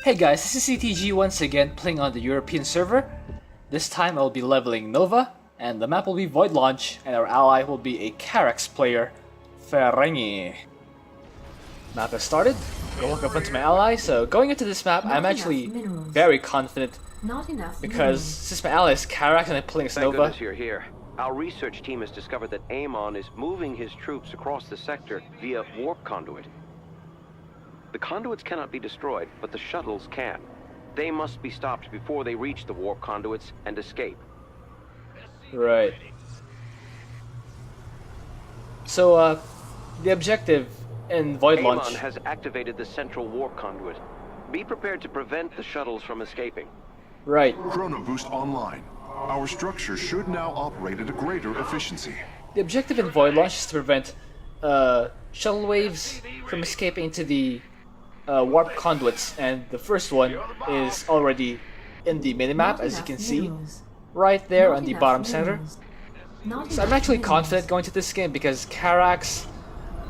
Hey guys, this is CTG once again playing on the European server. This time I'll be leveling Nova, and the map will be Void Launch, and our ally will be a Karax player, Ferengi. Map has started. Go look up into my ally. So going into this map, I'm actually very confident because since my ally is Karax and I'm playing as Thank Nova. goodness you're here. Our research team has discovered that Amon is moving his troops across the sector via warp conduit. The conduits cannot be destroyed, but the shuttles can. They must be stopped before they reach the warp conduits and escape. Right. So the objective in Void Launch. Amon has activated the central warp conduit. Be prepared to prevent the shuttles from escaping. Right. Chrono boost online. Our structure should now operate at a greater efficiency. The objective in Void Launch is to prevent shuttle waves from escaping into the warp conduits, and the first one is already in the minimap, as you can see, right there on the bottom center. So I'm actually confident going to this game because Karax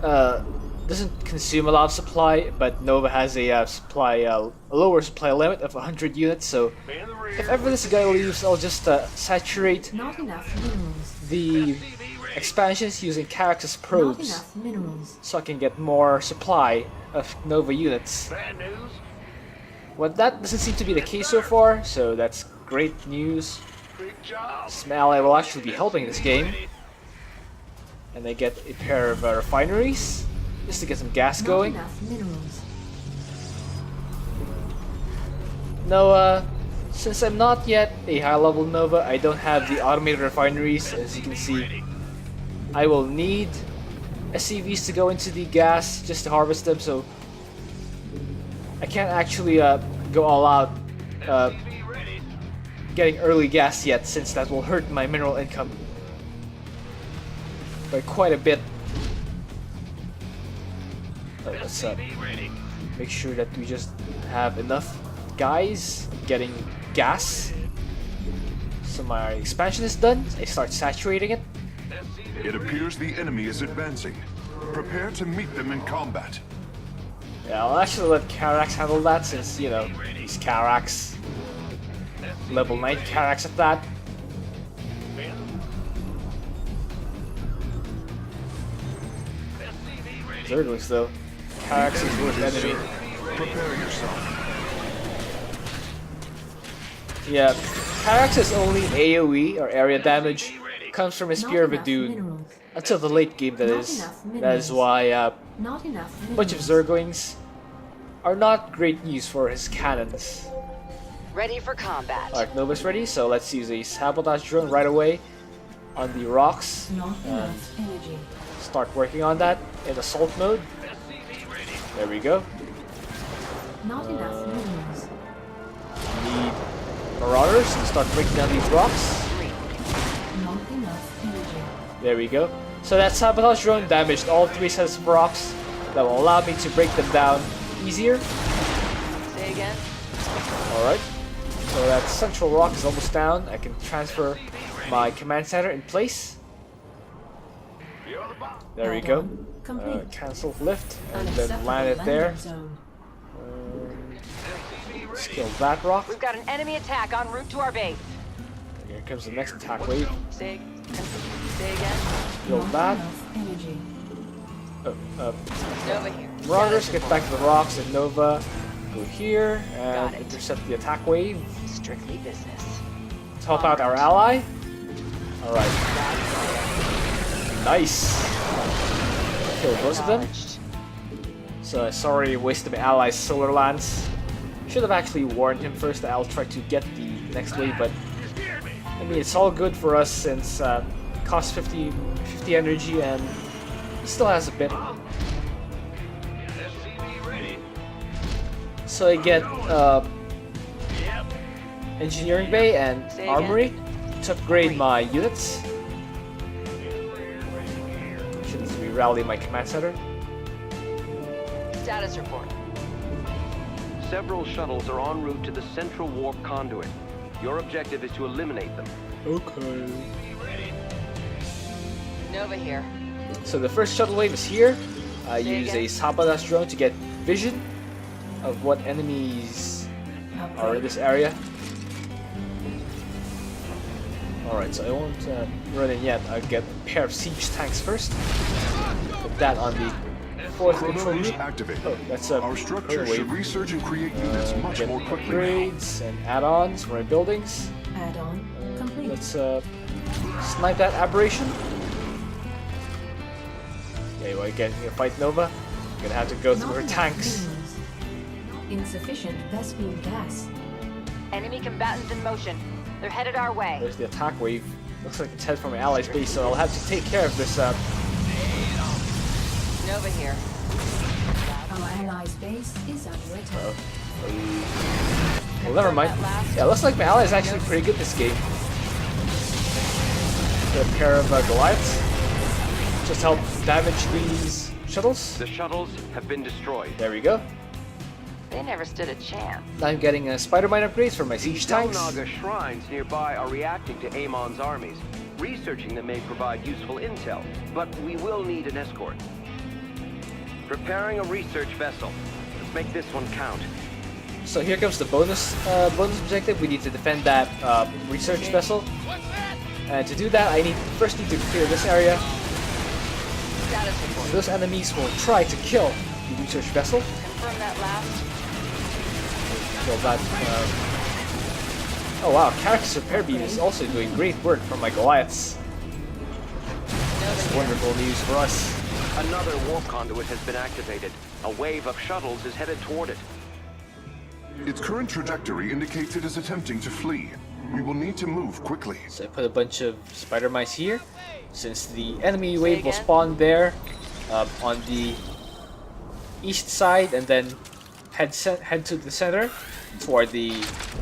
doesn't consume a lot of supply, but Nova has a lower supply limit of 100 units. So if ever this guy leaves, I'll just saturate the expansions using Karax's probes, so I can get more supply of Nova units. Well, that doesn't seem to be the case so far, so that's great news. This ally will actually be helping this game, and they get a pair of refineries just to get some gas going. No, since I'm not yet a high-level Nova, I don't have the automated refineries, as you can see. I will need SCVs to go into the gas just to harvest them, so I can't actually go all out getting early gas yet, since that will hurt my mineral income by quite a bit. Let's make sure that we just have enough guys getting gas. So my expansion is done. I start saturating it. It appears the enemy is advancing. Prepare to meet them in combat. Yeah, I'll actually let Karax handle that, since, you know, he's Karax. Level 9 Karax at that. Zerglings though. Karax is worst enemy. Prepare yourself. Yeah, Karax's only AoE, or area damage, comes from his Spear of a Dude. Until the late game, that is. That is why a bunch of Zerglings are not great news for his cannons. Ready for combat. Alright, Nova's ready, so let's use a sabotage drone right away on the rocks. And start working on that in assault mode. There we go. Need marauders to start breaking down these rocks. There we go. So that sabotage drone damaged all 3 sets of rocks. That will allow me to break them down easier. Say again. Alright. So that central rock is almost down. I can transfer my command center in place. There we go. Cancel lift and then land it there. Let's kill that rock. We've got an enemy attack en route to our base. Here comes the next attack wave. Say again. Kill that. Nova here. Marauders get back to the rocks, and Nova go here and intercept the attack wave. Strictly business. Let's help out our ally. Alright. Nice. Kill both of them. So sorry, wasted my ally's solar lance. Should have actually warned him first that I'll try to get the next wave, but I mean, it's all good for us since it costs 50 energy and he still has a bit. So I get engineering bay and armory to upgrade my units. Shouldn't we rally my command center? Status report. Several shuttles are en route to the central warp conduit. Your objective is to eliminate them. Okay. Nova here. So the first shuttle wave is here. I use a sabotage drone to get vision of what enemies are in this area. Alright, so I won't run in yet. I'll get a pair of siege tanks first. Put that on the fourth control Chrono is room. activated. Oh, that's a Our structure wave. should research and create units much Get more quickly now. upgrades and add-ons for my buildings. Add-on complete. Let's snipe that aberration. Okay, well, again, you fight Nova. You're gonna have to go through Not her enough tanks. minerals. Insufficient Vespene gas. Enemy combatants in motion. They're headed our way. There's the attack wave. Looks like it's headed from my allies' base, so I'll have to take care of this. Nova here. Our allies' base is under attack. Well, never mind. Yeah, looks like my ally is actually pretty good this game. Get a pair of Goliaths. Just help damage these shuttles. The shuttles have been destroyed. There we go. They never stood a chance. I'm getting spider mine upgrades for my siege tanks. Naga shrines nearby are reacting to Amon's armies. Researching them may provide useful intel, but we will need an escort. Preparing a research vessel. Let's make this one count. So here comes the bonus objective. We need to defend that research vessel. And to do that, I first need to clear this area. Status report. Those enemies will try to kill the research vessel. Confirm that last. Kill that. Oh wow, Karax repair beam is also doing great work for my Goliaths. That's wonderful news for us. Another warp conduit has been activated. A wave of shuttles is headed toward it. Its current trajectory indicates it is attempting to flee. We will need to move quickly. So I put a bunch of spider mines here, since the enemy wave will spawn there on the east side, and then head to the center toward the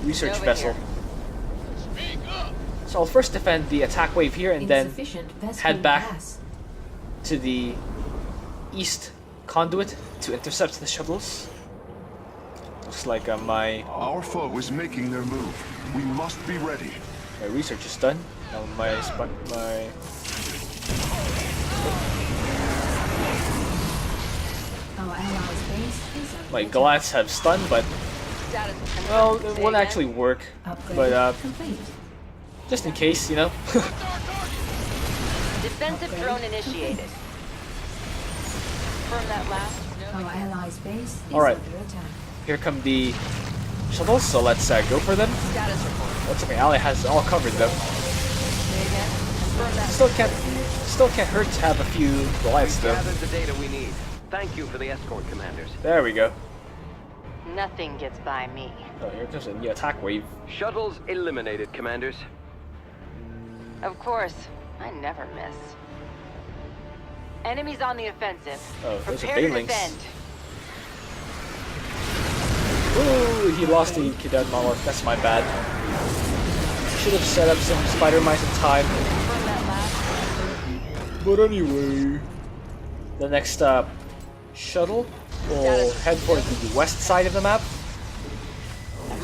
research Nova vessel. here. So I'll first defend the attack wave here, and then Insufficient head Vespene back gas. to the east conduit to intercept the shuttles. Looks like my Our foe is making their move. We must be ready. research is done. My Our allies' base is under my attack. Goliaths have stun, but Status. well, it Say won't again. actually work. Upgrade But complete. just in case, you know. Defensive drone initiated. Confirm that last. Our allies' base is Alright. under attack. Here come the shuttles, so let's go for them. Status report. Looks like my ally has it all covered though. Say again. Confirm that. Still can't hurt to have a few Goliaths though. Gathered the data we need. Thank you for the escort, commanders. There we go. Nothing gets by me. Oh, here comes a new attack wave. Shuttles eliminated, commanders. Of course, I never miss. Enemies on the offensive. Oh, those are Prepare to banelings. defend. Ooh, he lost the cadet monolith. That's my bad. Should have set up some spider mines in time. Confirm that last. But anyway, the next shuttle will head for the west side of the map.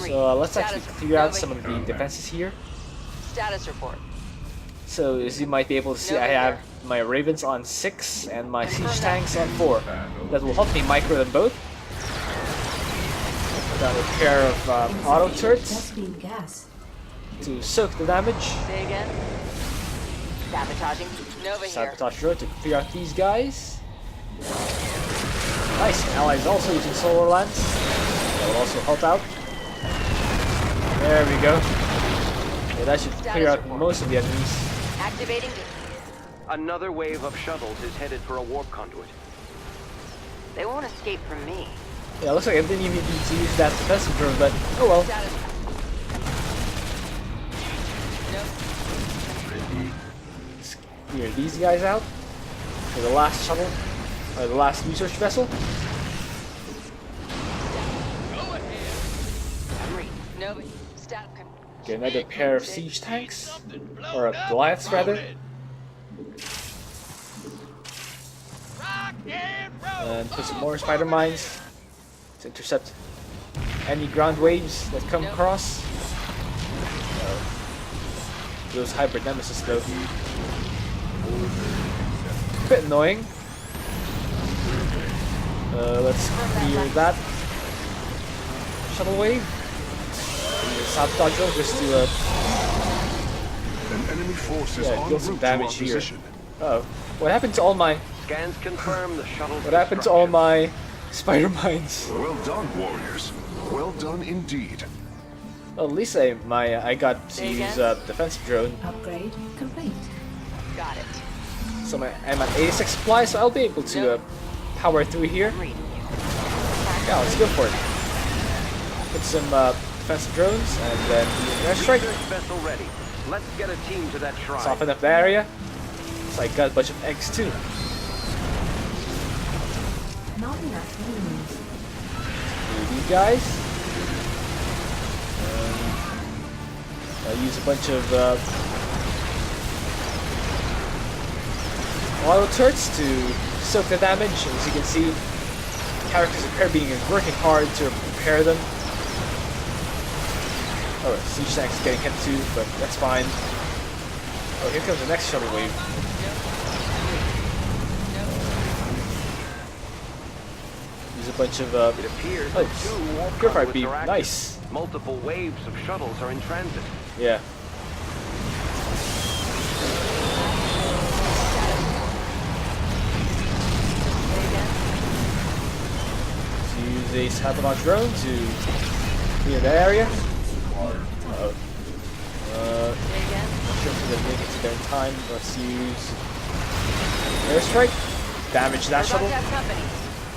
So let's actually clear out some of the defenses here. Status report. So as you might be able to see, I have my Ravens on 6 and my Siege Tanks on 4. That will help me micro them both. Got a pair of auto turrets Vespene gas. to soak the damage. Say again. Sabotaging. Nova here. Sabotage turret to clear out these guys. Nice, and allies also using solar lance. That will also help out. There we go. Yeah, that should clear out most of the enemies. Activating. Another wave of shuttles is headed for a warp conduit. They won't escape from me. Yeah, looks like I didn't even need to use that defensive drone, but oh well. Status. Nope. Let's clear these guys out for the last shuttle, or the last research vessel. Nova. Stop. Get another pair of siege tanks, or Goliaths rather. And put some more spider mines to intercept any ground waves that come across. Those hybrid nemesis though. A bit annoying. Let's clear that. shuttle wave. Sabotage drone just to An enemy force is yeah, en deal some route to our damage here. position. Oh, what happened to all my Scans confirm the shuttle's what happened to all destruction. my spider mines? Well done, warriors. Well done indeed. Well, at least I got to Say use again? defensive drone. Upgrade complete. Got it. So I'm at 86 supply, so I'll be able to power through here. I'm reading you. Yeah, let's go for it. Put some defensive drones and then the airstrike. Research vessel ready. Let's get a team to that shrine. Soften up the area. So I got a bunch of eggs too. Not enough rooms. These guys. I'll use a bunch of auto turrets to soak the damage. As you can see, characters are being working hard to repair them. Oh, siege tanks getting hit too, but that's fine. Oh, here comes the next shuttle wave. Use a bunch of It appears that two warp purified conduits beam, are active. nice. Multiple waves of shuttles are in transit. Yeah. Say again? To use a sabotage drone to clear the area. Uh-oh. Say again? Not sure if they're making it to there in time. Let's use airstrike. Damage that We're shuttle. about to have company.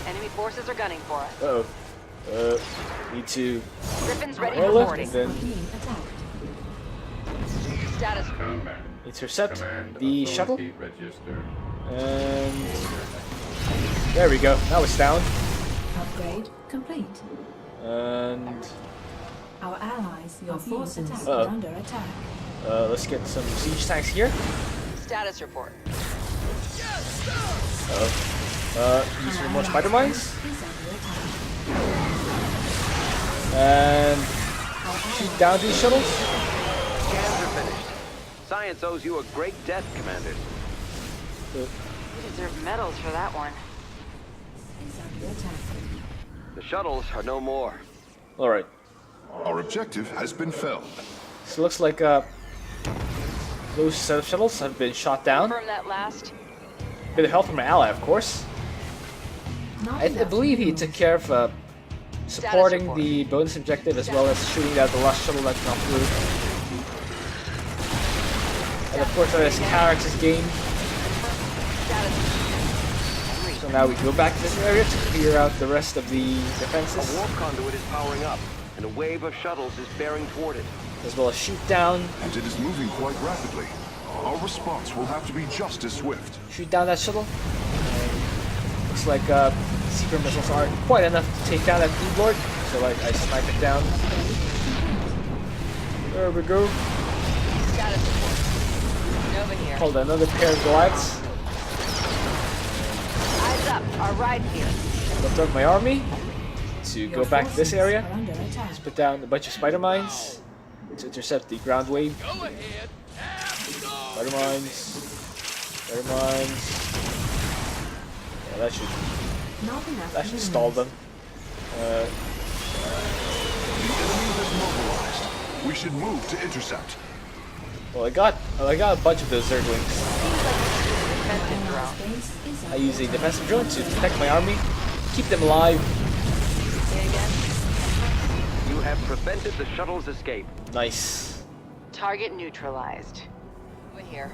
Enemy forces are gunning for us. Uh-oh. Need to Griffins ready for airlift boarding. and then Being attacked. Status. intercept the shuttle. And there we go. Now it's down. Upgrade complete. And Our allies, your forces Uh-oh. are under attack. let's get some siege tanks here. Status report. Use some more spider mines. Is under attack. And shoot down these shuttles. Scans are finished. Science owes you a great debt, Commanders. You deserve medals for that one. Is under attack. The shuttles are no more. Alright. Our objective has been felled. So it looks like those set of shuttles have been shot down. Confirm that last. Bit of help from my ally, of course. Not I enough believe he rooms. took care of supporting report. the bonus objective as well as shooting down the last shuttle that got through. And of course that is Karax's game. Status. So now we go back to this area to clear out the rest of the A defenses. warp conduit is powering up, and a wave of shuttles is bearing toward it. As well as shoot down And it is moving quite rapidly. Our response will have to be just as swift. that shuttle. Looks like secret missiles aren't quite enough to take down that Blue Lord. So like I snipe it down. There we go. Status report. Nova here. Called another pair of Goliaths. Eyes up. Our ride here. Left up my army to Your go back to this forces area. are under attack. Let's put down a bunch of spider mines to intercept the ground wave. Spider mines. Spider mines. Yeah, that should stall them. The enemy has mobilized. We should move to intercept. Well, I got a bunch of those Zerglings. Defensive drone. Base is I under use a attack. defensive drone to protect my army, keep them alive. Say again. You have prevented the shuttle's escape. Nice. Target neutralized. Over here.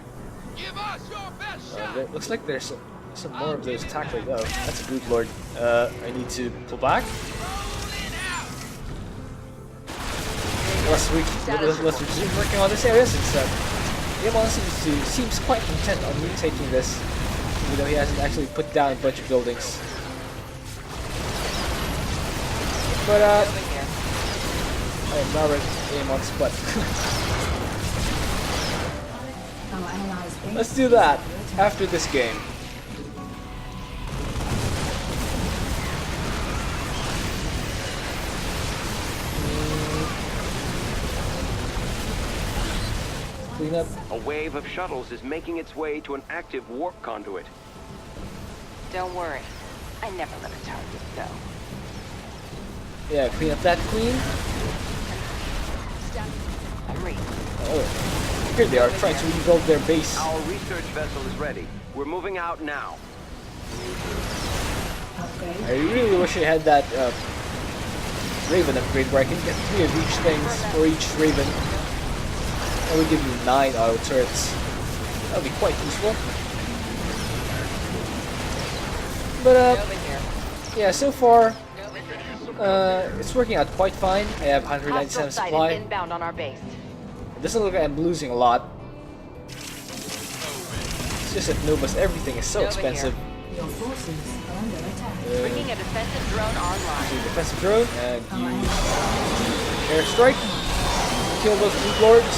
It looks like there's some more of those tactics. Oh, that's a good lord. I need to pull back. Let's resume working on this area since Amon seems quite content on me taking this, even though he hasn't actually put down a bunch of buildings. But Over here. I am now at Amon's butt. Our allies' base Let's do is that under attack. after this game. Clean up. A wave of shuttles is making its way to an active warp conduit. Don't worry. I never let a target go. Yeah, clean up that queen. I'm reading. Oh, here they are trying to rebuild their base. Our research vessel is ready. We're moving out now. Upgrade. I really wish I had that Raven upgrade where I can get 3 of each things for each Raven. That would give me 9 auto turrets. That would be quite useful. But Over here. yeah, so far it's working out quite fine. I have Hostile 197 sighted supply. inbound on our base. It doesn't look like I'm losing a lot. It's just that Nova's everything is so Over expensive. Your forces are under attack. Bringing a defensive drone online. Use defensive drone and use airstrike. Kill those Blue Lords.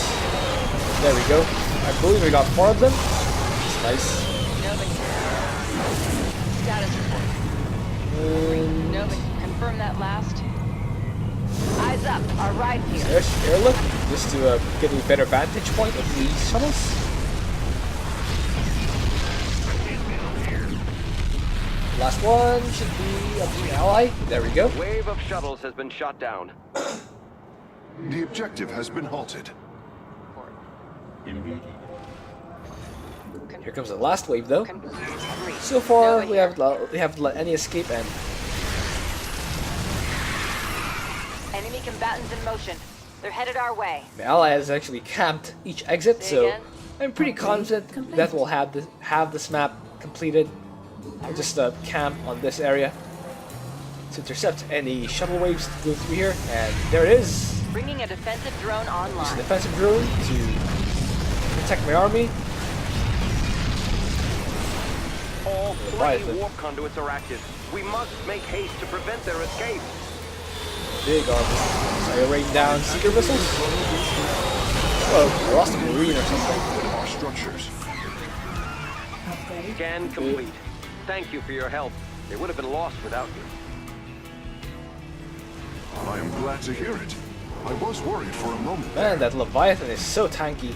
There we go. I believe we got 4 of them. It's nice. Nova here. Status report. Nova, confirm that last. Eyes up. Our ride here. There's airlift just to get a better vantage point of these shuttles. Last one should be up to the ally. There we go. Wave of shuttles has been shot down. The objective has been halted. Here comes the last wave though. Read. So far Nova we here. haven't let any escape and Enemy combatants in motion. They're headed our way. my ally has actually camped each exit, Say so again? I'm pretty confident that we'll have this map completed. I'll just camp on this area to intercept any shuttle waves to go through here, and there it is. Bringing a defensive drone Use a online. defensive drone to protect my army. All 20 Leviathan. warp conduits are active. We must make haste to prevent their escape. Big army. So I rain down seeker missiles. Oh, I lost a marine or something. Our structures. Upgrade. Scan complete. Thank you for your help. They would have been lost without you. I am glad to hear it. I was worried for a moment. Man, that Leviathan is so tanky.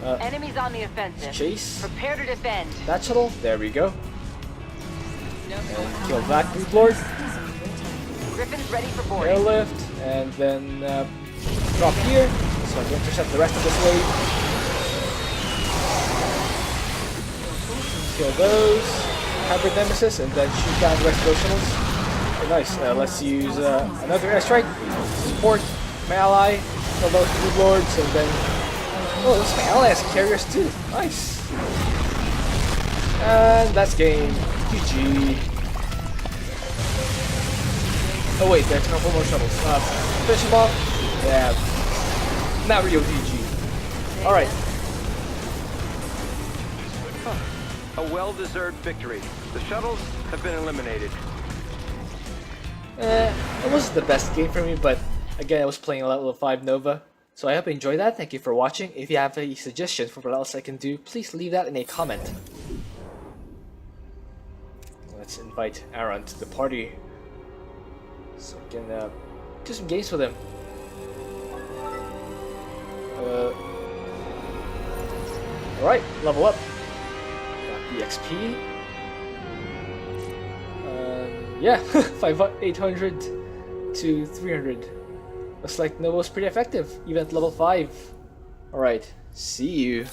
Enemies on the offensive. Chase Prepare to defend. that shuttle. There we go. Nova. And kill that Group Lord. Griffin's ready for boarding. Airlift, and then drop here, so I can intercept the rest of this wave. Kill those, hybrid nemesis, and then shoot down the rest of those shuttles. Okay, nice. Let's use another airstrike to support my ally. Kill those Blue Lords, and then oh, this my ally has carriers too. Nice. And that's game. GG. Oh wait, there's a couple more shuttles. Finish them off. Yeah. Not real GG. Alright. A well-deserved victory. The shuttles have been eliminated. It wasn't the best game for me, but again, I was playing a level 5 Nova. So I hope you enjoyed that. Thank you for watching. If you have any suggestions for what else I can do, please leave that in a comment. Let's invite Aaron to the party so we can do some games with him. Alright, level up. Got the XP. Yeah, 800 to 300. Looks like Nova's pretty effective, even at level 5. Alright, see you.